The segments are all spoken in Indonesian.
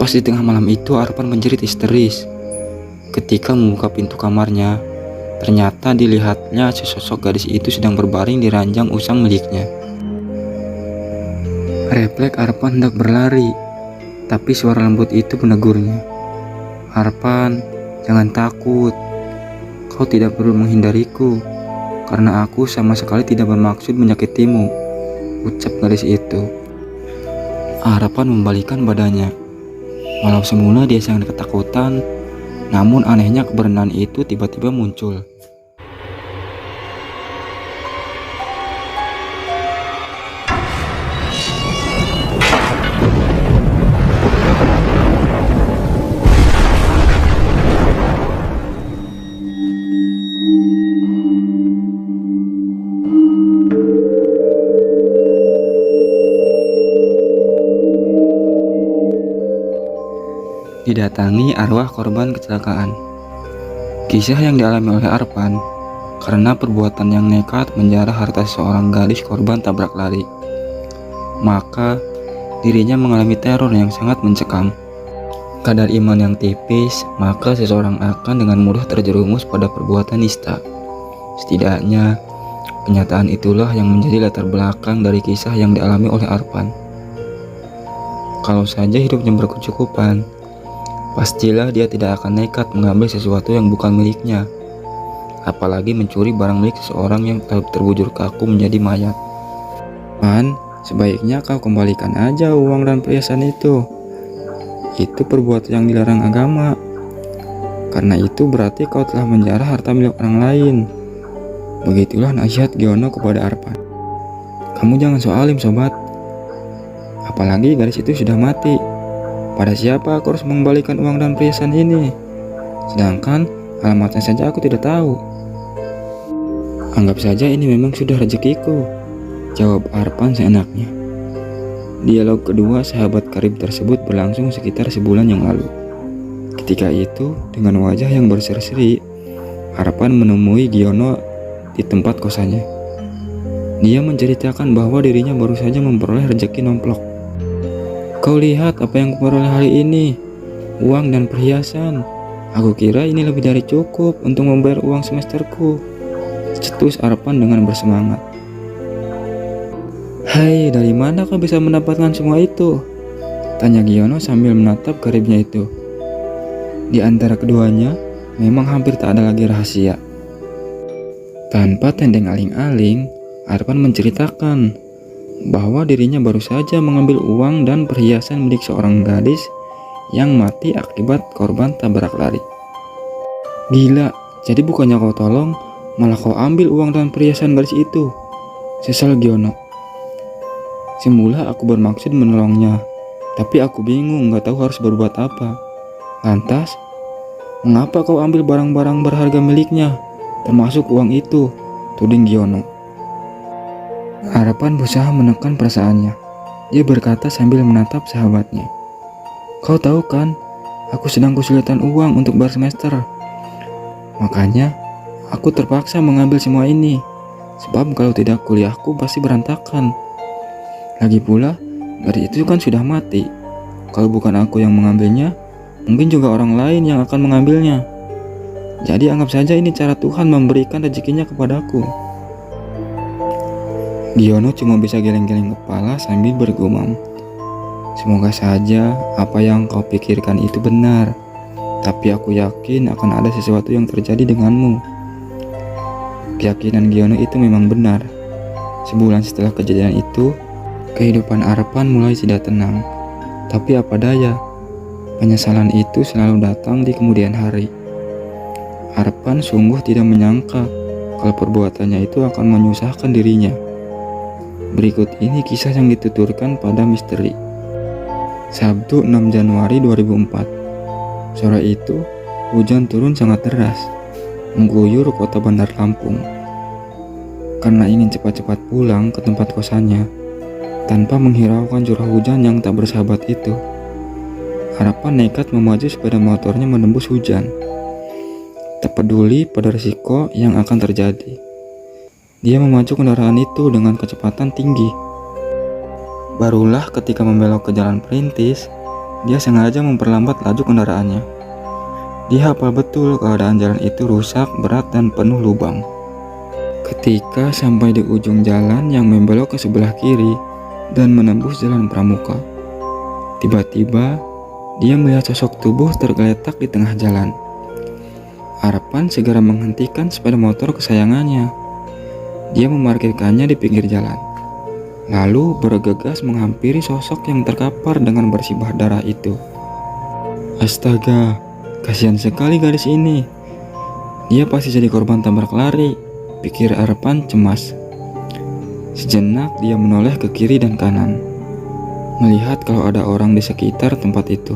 Pas di tengah malam itu Arpan menjerit histeris. Ketika membuka pintu kamarnya, ternyata dilihatnya sesosok gadis itu sedang berbaring di ranjang usang miliknya. Refleks Arpan hendak berlari, tapi suara lembut itu menegurnya. "Arpan, jangan takut. Kau tidak perlu menghindariku, karena aku sama sekali tidak bermaksud menyakitimu," ucap gadis itu. Arpan membalikkan badannya. Walau semula dia sangat ketakutan, namun anehnya kebenaran itu tiba-tiba muncul. Didatangi arwah korban kecelakaan. Kisah yang dialami oleh Arpan karena perbuatan yang nekat menjarah harta seorang gadis korban tabrak lari. Maka dirinya mengalami teror yang sangat mencekam. Kadar iman yang tipis, maka seseorang akan dengan mudah terjerumus pada perbuatan nista. Setidaknya kenyataan itulah yang menjadi latar belakang dari kisah yang dialami oleh Arpan. Kalau saja hidupnya berkecukupan, pastilah dia tidak akan nekat mengambil sesuatu yang bukan miliknya, apalagi mencuri barang milik seseorang yang telah terbujur kaku menjadi mayat. "Man, sebaiknya kau kembalikan aja uang dan perhiasan itu. Itu perbuatan yang dilarang agama. Karena itu berarti kau telah menjarah harta milik orang lain." Begitulah nasihat Giono kepada Arpan. "Kamu jangan so alim, sobat. Apalagi gadis itu sudah mati. Pada siapa aku harus mengembalikan uang dan perhiasan ini? Sedangkan alamatnya saja aku tidak tahu." "Anggap saja ini memang sudah rezekiku," jawab Arpan seenaknya. Dialog kedua sahabat karib tersebut berlangsung sekitar sebulan yang lalu. Ketika itu, dengan wajah yang berseri-seri, Arpan menemui Giono di tempat kosannya. Dia menceritakan bahwa dirinya baru saja memperoleh rezeki nomplok. "Kau lihat apa yang kuperoleh hari ini, uang dan perhiasan. Aku kira ini lebih dari cukup untuk membayar uang semesterku," cetus Arpan dengan bersemangat. "Hai, dari mana kau bisa mendapatkan semua itu?" tanya Giono sambil menatap karibnya itu. Di antara keduanya, memang hampir tak ada lagi rahasia. Tanpa tendeng aling-aling, Arpan menceritakan bahwa dirinya baru saja mengambil uang dan perhiasan milik seorang gadis yang mati akibat korban tabrak lari. "Gila, jadi bukannya kau tolong, malah kau ambil uang dan perhiasan gadis itu," sesal Giono. "Semula aku bermaksud menolongnya, tapi aku bingung gak tahu harus berbuat apa. Lantas, mengapa kau ambil barang-barang berharga miliknya, termasuk uang itu?" tuding Giono. Arpan berusaha menekan perasaannya. Dia berkata sambil menatap sahabatnya, "Kau tahu kan, aku sedang kesulitan uang untuk bayar semester. Makanya, aku terpaksa mengambil semua ini. Sebab kalau tidak kuliahku pasti berantakan. Lagi pula, gadis itu kan sudah mati. Kalau bukan aku yang mengambilnya, mungkin juga orang lain yang akan mengambilnya. Jadi anggap saja ini cara Tuhan memberikan rezekinya kepadaku." Giono cuma bisa geleng-geleng kepala sambil bergumam, "Semoga saja apa yang kau pikirkan itu benar, tapi aku yakin akan ada sesuatu yang terjadi denganmu." Keyakinan Giono itu memang benar. Sebulan setelah kejadian itu, kehidupan Arpan mulai tidak tenang. Tapi apa daya, penyesalan itu selalu datang di kemudian hari. Arpan sungguh tidak menyangka kalau perbuatannya itu akan menyusahkan dirinya. Berikut ini kisah yang dituturkan pada misteri. Sabtu 6 Januari 2004. Sore itu, hujan turun sangat deras, mengguyur kota Bandar Lampung. Karena ingin cepat-cepat pulang ke tempat kosannya, tanpa menghiraukan curah hujan yang tak bersahabat itu, Arpan nekat memacu sepeda motornya menembus hujan. Tak peduli pada risiko yang akan terjadi, dia memacu kendaraan itu dengan kecepatan tinggi. Barulah ketika membelok ke jalan perintis, dia sengaja memperlambat laju kendaraannya. Dia hafal betul keadaan jalan itu rusak, berat, dan penuh lubang. Ketika sampai di ujung jalan yang membelok ke sebelah kiri dan menembus jalan pramuka, tiba-tiba dia melihat sosok tubuh tergeletak di tengah jalan. Arpan segera menghentikan sepeda motor kesayangannya. Dia memarkirkannya di pinggir jalan, lalu bergegas menghampiri sosok yang terkapar dengan bersibah darah itu. Astaga, kasihan sekali gadis ini. Dia pasti jadi korban tabrak lari, pikir Arpan cemas. Sejenak dia menoleh ke kiri dan kanan, melihat kalau ada orang di sekitar tempat itu.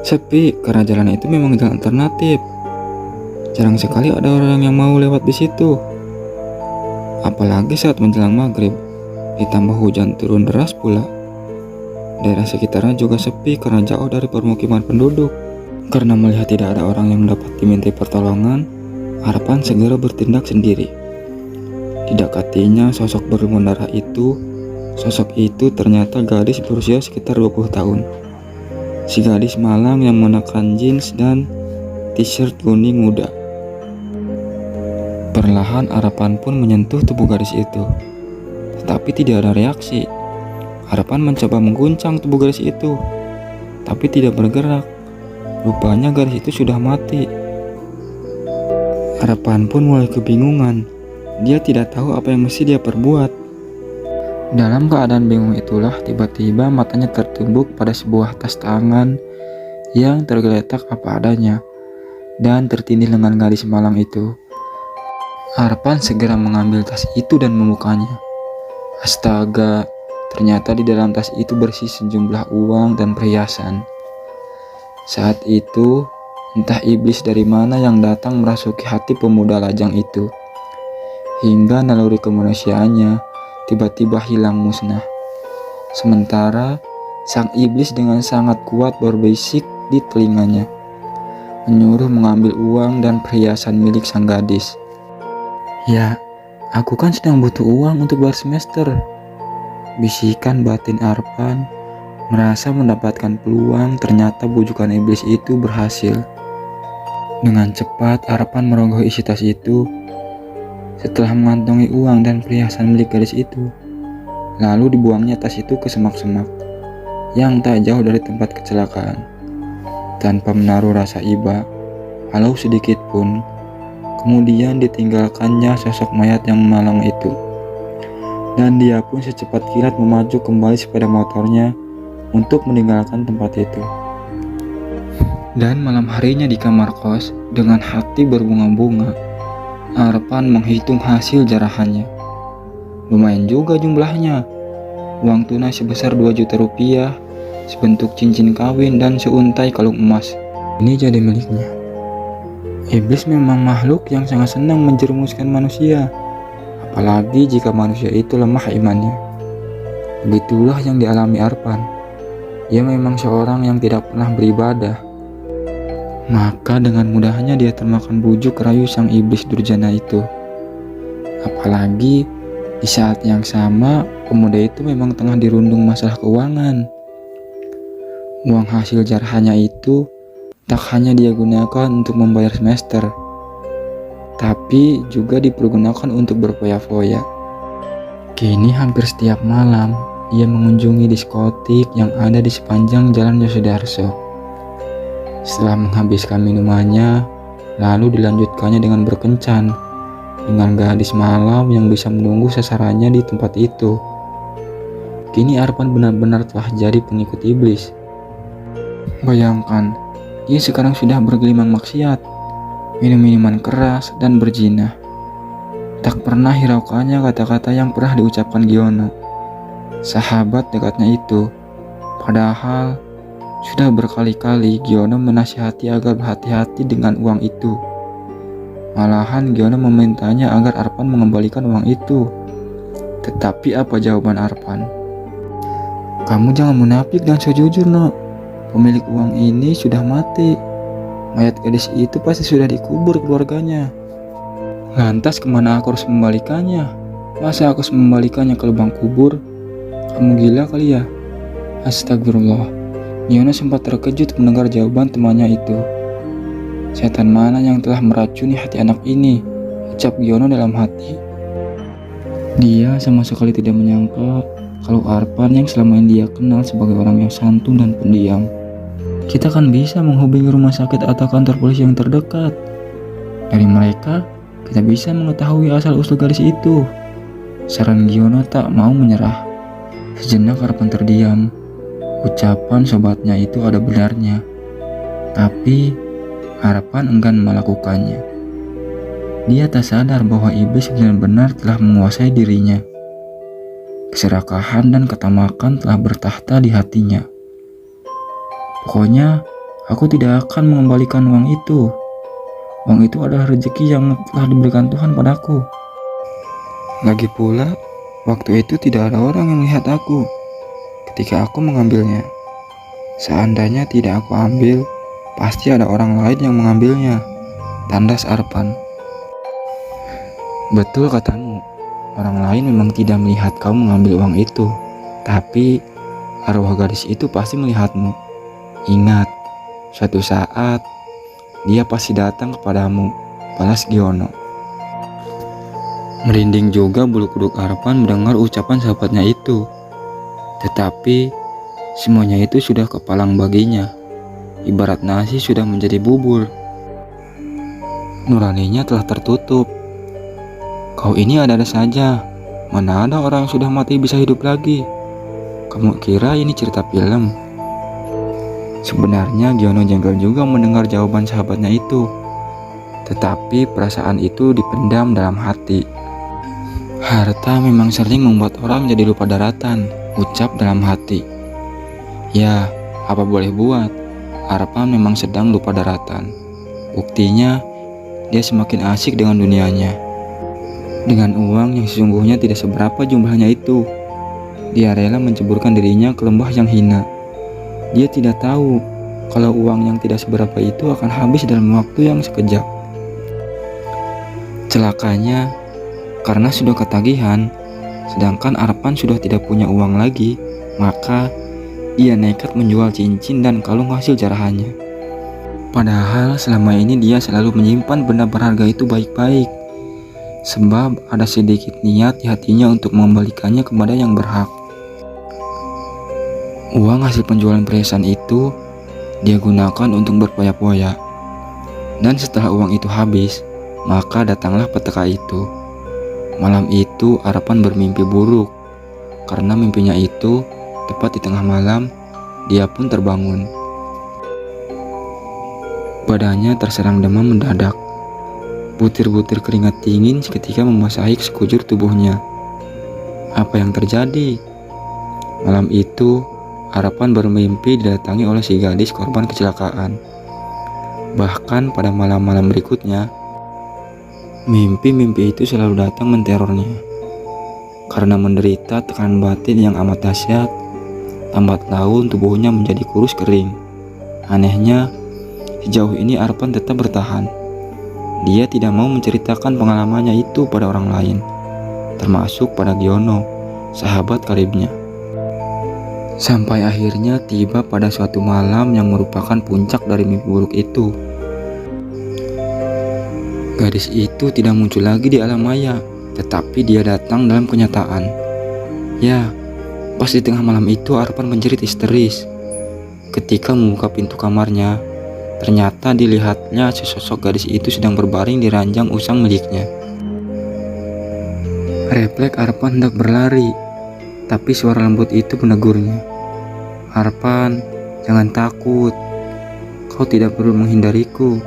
Sepi karena jalan itu memang jalan alternatif. Jarang sekali ada orang yang mau lewat di situ. Apalagi saat menjelang maghrib, ditambah hujan turun deras pula. Daerah sekitarnya juga sepi karena jauh dari permukiman penduduk. Karena melihat tidak ada orang yang dapat dimintai pertolongan, Arpan segera bertindak sendiri. Didekatinya sosok berlumur darah itu. Sosok itu ternyata gadis berusia sekitar 20 tahun. Si gadis malang yang mengenakan jeans dan t-shirt kuning muda. Perlahan Arpan pun menyentuh tubuh gadis itu, tetapi tidak ada reaksi. Arpan mencoba mengguncang tubuh gadis itu, tapi tidak bergerak. Rupanya gadis itu sudah mati. Arpan pun mulai kebingungan. Dia tidak tahu apa yang mesti dia perbuat. Dalam keadaan bingung itulah tiba-tiba matanya tertumbuk pada sebuah tas tangan yang tergeletak apa adanya dan tertindih lengan gadis malang itu. Arpan segera mengambil tas itu dan membukanya. Astaga, ternyata di dalam tas itu bersih sejumlah uang dan perhiasan. Saat itu, entah iblis dari mana yang datang merasuki hati pemuda lajang itu, hingga naluri kemanusiaannya tiba-tiba hilang musnah. Sementara, sang iblis dengan sangat kuat berbisik di telinganya, menyuruh mengambil uang dan perhiasan milik sang gadis. Ya, aku kan sedang butuh uang untuk bayar semester, bisikan batin Arpan, merasa mendapatkan peluang. Ternyata bujukan iblis itu berhasil. Dengan cepat Arpan merogoh isi tas itu. Setelah mengantongi uang dan perhiasan milik gadis itu, lalu dibuangnya tas itu ke semak-semak yang tak jauh dari tempat kecelakaan. Tanpa menaruh rasa iba, walau sedikit pun, kemudian ditinggalkannya sosok mayat yang malang itu. Dan dia pun secepat kilat memacu kembali sepeda motornya untuk meninggalkan tempat itu. Dan malam harinya di kamar kos, dengan hati berbunga-bunga, Arpan menghitung hasil jarahannya. Lumayan juga jumlahnya. Uang tunai sebesar 2 juta rupiah, sebentuk cincin kawin dan seuntai kalung emas. Ini jadi miliknya. Iblis memang makhluk yang sangat senang menjerumuskan manusia, apalagi jika manusia itu lemah imannya. Begitulah yang dialami Arpan. Dia memang seorang yang tidak pernah beribadah. Maka dengan mudahnya dia termakan bujuk rayu sang iblis durjana itu. Apalagi di saat yang sama, pemuda itu memang tengah dirundung masalah keuangan. Uang hasil jarahannya itu tak hanya dia gunakan untuk membayar semester, tapi juga dipergunakan untuk berfoya-foya. Kini hampir setiap malam, ia mengunjungi diskotik yang ada di sepanjang jalan Yosudarso. Setelah menghabiskan minumannya, lalu dilanjutkannya dengan berkencan dengan gadis malam yang bisa menunggu sasarannya di tempat itu. Kini Arpan benar-benar telah jadi pengikut iblis. Bayangkan, ia sekarang sudah bergelimang maksiat, minum minuman keras, dan berzina. Tak pernah hiraukannya kata-kata yang pernah diucapkan Giono, sahabat dekatnya itu. Padahal sudah berkali-kali Giono menasihati agar berhati-hati dengan uang itu. Malahan Giono memintanya agar Arpan mengembalikan uang itu. Tetapi apa jawaban Arpan? Kamu jangan munafik dan sejujur, no. Pemilik uang ini sudah mati. Mayat gadis itu pasti sudah dikubur keluarganya. Lantas kemana aku harus membalikannya? Masa aku harus membalikannya ke lubang kubur? Kamu gila kali ya? Astagfirullah. Giono sempat terkejut mendengar jawaban temannya itu. Setan mana yang telah meracuni hati anak ini? Ucap Giono dalam hati. Dia sama sekali tidak menyangka kalau Arpan yang selama ini dia kenal sebagai orang yang santun dan pendiam. Kita kan bisa menghubungi rumah sakit atau kantor polisi yang terdekat. Dari mereka, kita bisa mengetahui asal-usul gadis itu. Saran Giono tak mau menyerah. Sejenak Arpan terdiam. Ucapan sobatnya itu ada benarnya. Tapi Arpan enggan melakukannya. Dia tak sadar bahwa iblis benar-benar telah menguasai dirinya. Keserakahan dan ketamakan telah bertahta di hatinya. Pokoknya, aku tidak akan mengembalikan uang itu. Uang itu adalah rezeki yang telah diberikan Tuhan padaku. Lagi pula, waktu itu tidak ada orang yang melihat aku ketika aku mengambilnya. Seandainya tidak aku ambil, pasti ada orang lain yang mengambilnya, tandas Arpan. Betul katamu, orang lain memang tidak melihat kau mengambil uang itu, tapi arwah gadis itu pasti melihatmu. Ingat, suatu saat dia pasti datang kepadamu, balas Giono. Merinding juga bulu kuduk Arpan mendengar ucapan sahabatnya itu. Tetapi semuanya itu sudah kepalang baginya. Ibarat nasi sudah menjadi bubur. Nuraninya telah tertutup. Kau ini ada-ada saja. Mana ada orang yang sudah mati bisa hidup lagi? Kamu kira ini cerita film? Sebenarnya Giono jengkel juga mendengar jawaban sahabatnya itu. Tetapi perasaan itu dipendam dalam hati. Harta memang sering membuat orang jadi lupa daratan, ucap dalam hati. Ya, apa boleh buat, Arpan memang sedang lupa daratan. Buktinya, dia semakin asik dengan dunianya. Dengan uang yang sesungguhnya tidak seberapa jumlahnya itu, dia rela menceburkan dirinya ke lembah yang hina. Dia tidak tahu kalau uang yang tidak seberapa itu akan habis dalam waktu yang sekejap. Celakanya, karena sudah ketagihan, sedangkan Arpan sudah tidak punya uang lagi, maka ia nekat menjual cincin dan kalung hasil jarahannya. Padahal selama ini dia selalu menyimpan benda berharga itu baik-baik, sebab ada sedikit niat di hatinya untuk mengembalikannya kepada yang berhak. Uang hasil penjualan perhiasan itu dia gunakan untuk berpoya-poya. Dan setelah uang itu habis, maka datanglah petaka itu. Malam itu Arpan bermimpi buruk. Karena mimpinya itu tepat di tengah malam, dia pun terbangun. Badannya terserang demam mendadak. Butir-butir keringat dingin seketika membasahi sekujur tubuhnya. Apa yang terjadi? Malam itu Arpan bermimpi didatangi oleh si gadis korban kecelakaan. Bahkan pada malam-malam berikutnya, mimpi-mimpi itu selalu datang menterornya. Karena menderita tekanan batin yang amat dahsyat, lambat laun tubuhnya menjadi kurus kering. Anehnya, sejauh ini Arpan tetap bertahan. Dia tidak mau menceritakan pengalamannya itu pada orang lain, termasuk pada Giono, sahabat karibnya. Sampai akhirnya tiba pada suatu malam yang merupakan puncak dari mimpi buruk itu. Gadis itu tidak muncul lagi di alam maya, tetapi dia datang dalam kenyataan. Ya, pas di tengah malam itu Arpan menjerit histeris. Ketika membuka pintu kamarnya, ternyata dilihatnya sesosok gadis itu sedang berbaring di ranjang usang miliknya. Refleks Arpan hendak berlari, tapi suara lembut itu menegurnya. Arpan, jangan takut. Kau tidak perlu menghindariku,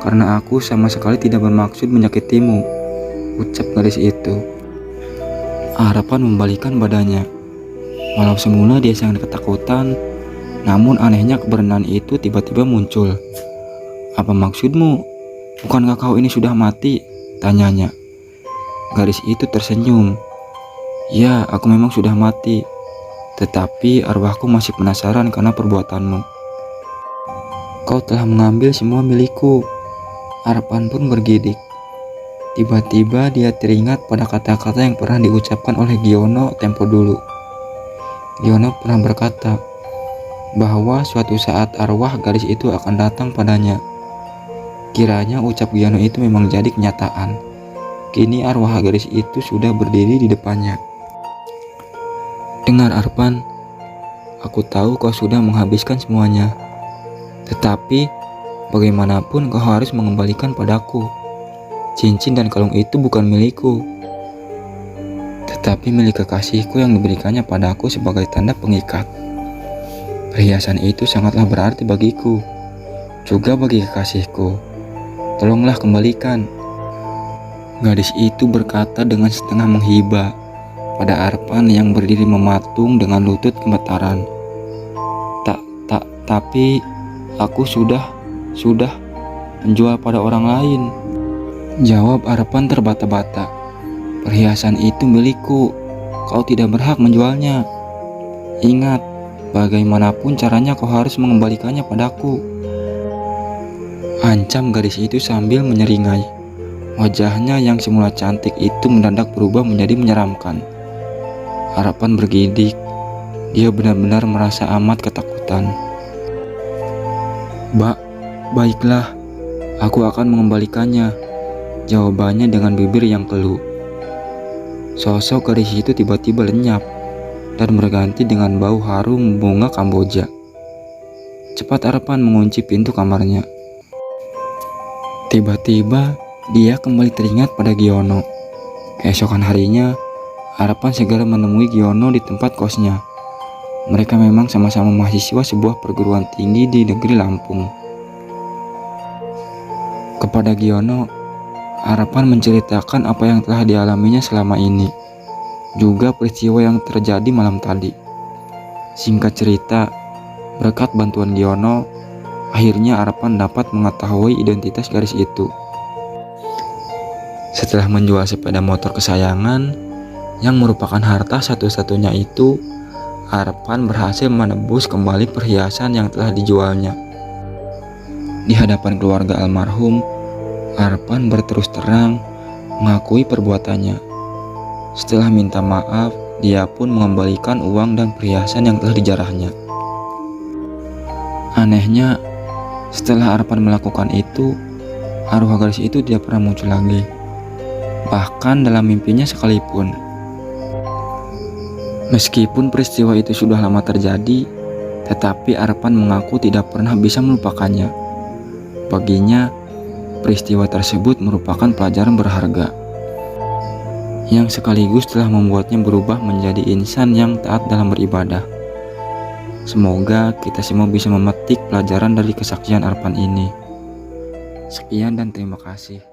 karena aku sama sekali tidak bermaksud menyakitimu, ucap gadis itu. Arpan membalikkan badannya. Walau semula dia sangat ketakutan, namun anehnya kebenaran itu tiba-tiba muncul. Apa maksudmu? Bukankah kau ini sudah mati? Tanyanya. Gadis itu tersenyum. Ya, aku memang sudah mati, tetapi arwahku masih penasaran karena perbuatanmu. Kau telah mengambil semua milikku. Arpan pun bergidik. Tiba-tiba dia teringat pada kata-kata yang pernah diucapkan oleh Giono tempo dulu. Giono pernah berkata, bahwa suatu saat arwah gadis itu akan datang padanya. Kiranya ucap Giono itu memang jadi kenyataan. Kini arwah gadis itu sudah berdiri di depannya. "Dengar Arpan, aku tahu kau sudah menghabiskan semuanya. Tetapi bagaimanapun kau harus mengembalikan padaku. Cincin dan kalung itu bukan milikku, tetapi milik kekasihku yang diberikannya padaku sebagai tanda pengikat. Perhiasan itu sangatlah berarti bagiku, juga bagi kekasihku. Tolonglah kembalikan." Gadis itu berkata dengan setengah menghibah pada Arpan yang berdiri mematung dengan lutut gemetaran. Tapi aku sudah menjual pada orang lain," jawab Arpan terbata-bata. "Perhiasan itu milikku, kau tidak berhak menjualnya. Ingat, bagaimanapun caranya kau harus mengembalikannya padaku," ancam gadis itu sambil menyeringai. Wajahnya yang semula cantik itu mendadak berubah menjadi menyeramkan. Arpan bergidik, dia benar-benar merasa amat ketakutan. Baiklah, aku akan mengembalikannya," jawabannya dengan bibir yang keluh. Sosok gadis itu tiba-tiba lenyap dan berganti dengan bau harum bunga Kamboja. Cepat Arpan mengunci pintu kamarnya. Tiba-tiba dia kembali teringat pada Giono. Keesokan harinya, Arpan segera menemui Giono di tempat kosnya. Mereka memang sama-sama mahasiswa sebuah perguruan tinggi di negeri Lampung. Kepada Giono, Arpan menceritakan apa yang telah dialaminya selama ini, juga peristiwa yang terjadi malam tadi. Singkat cerita, berkat bantuan Giono, akhirnya Arpan dapat mengetahui identitas gadis itu. Setelah menjual sepeda motor kesayangan yang merupakan harta satu-satunya itu, Arpan berhasil menebus kembali perhiasan yang telah dijualnya. Di hadapan keluarga almarhum, Arpan berterus terang mengakui perbuatannya. Setelah minta maaf, dia pun mengembalikan uang dan perhiasan yang telah dijarahnya. Anehnya, setelah Arpan melakukan itu, arwah gadis itu tidak pernah muncul lagi, bahkan dalam mimpinya sekalipun. Meskipun peristiwa itu sudah lama terjadi, tetapi Arpan mengaku tidak pernah bisa melupakannya. Baginya, peristiwa tersebut merupakan pelajaran berharga yang sekaligus telah membuatnya berubah menjadi insan yang taat dalam beribadah. Semoga kita semua bisa memetik pelajaran dari kesaksian Arpan ini. Sekian dan terima kasih.